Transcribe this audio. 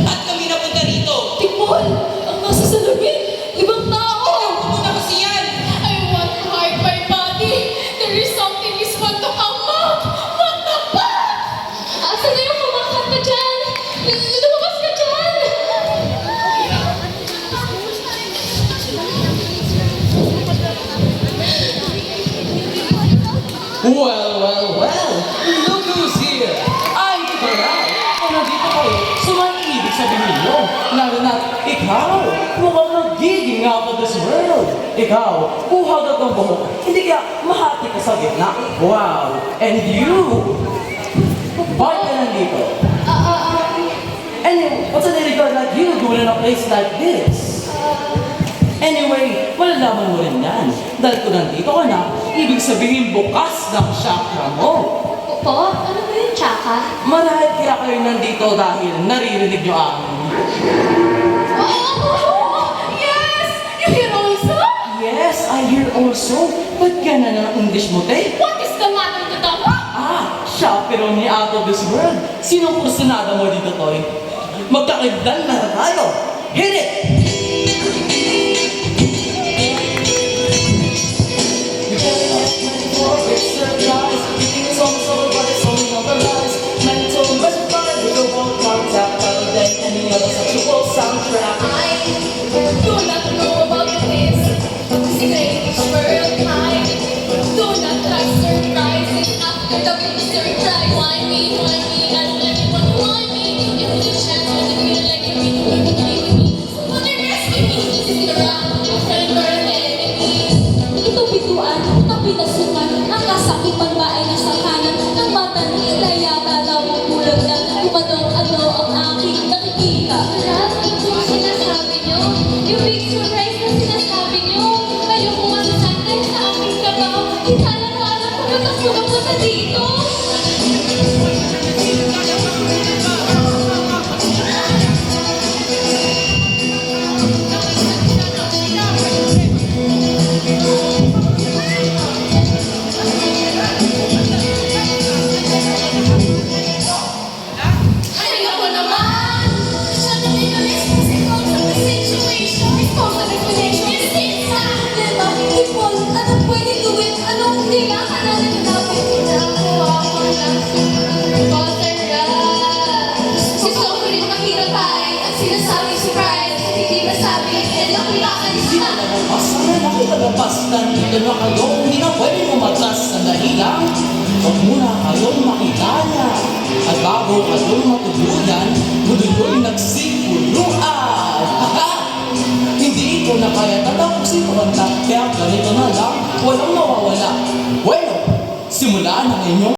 at kami napunta rito. Tikmol! Ang nasa salamin! Ibang tao! Pumunta kasi yan. I want to hide my body! There is something is going to come out! What the fuck? Asa na yung kumakanta dyan? Lumabas ka dyan! Well, look who's here! Ay, Baral! Kung nandito kayo, sumaibig sabihin nyo, lalo na ikaw, mukhang nagiging out of this world. Ikaw, buhagag ang buhok, hindi kaya mahati ka sa gitna. Wow! And you? Bakit ka nandito? And what's an irregular like you doing in a place like this? Anyway, malalaman mo rin yan. Dahil kung nandito ka na, ibig sabihin bukas ng chakra mo. Po? Ano ba yung tsaka? Marahil kaya kayo nandito dahil naririnig nyo ang... Oh! Yes! You hear also? Yes, I hear also. Ba't ganun ang English mo, te? What is the matter with the dog? Chaperon ni out of this world. Sinong kursunada mo dito, Toy? Magkakibdan na tayo. Hit it! I do not know about this strange world time. Do not try surprises after the big surprise. Why me, and everyone want me? Give me a chance when you feel like you're being me. Underestimate me, this is around, friend or enemy. Ito bituan, kapitasukan, ang kasakipan ba ay nasa kanan ng mata ni Dayata daw ang bulag na umadong-ado ang aking nakikita. Yung sinasabi nyo, yung big surprise na sinasabi nyo, kayo kung ano santay sa aking kabaw, inalang-alang ko na kasulong ko sa dito. Ay, ako naman! Siya na ninulis kasi cause of the situation. It's cause of explanation. It's inside. Diba? Ipol, anong pwede gawin? Anong hindi ka kanalang gawin? Nakuha ko lang si Potter Rush. Si Soho rin mahirap ay ang sinasabi surprise. Hindi masabi, and lang pinakalis na. Nakita na basta nandito na kayo, hindi na pwede umatras sa dahilan. Huwag muna kayong makitaya. At bago kayong matuluyan, muduloy nagsipuluan. Hindi ko na kaya tatapusin ko ang kaya ganito na lang, walang mawawala. Bueno, simulaan ang inyong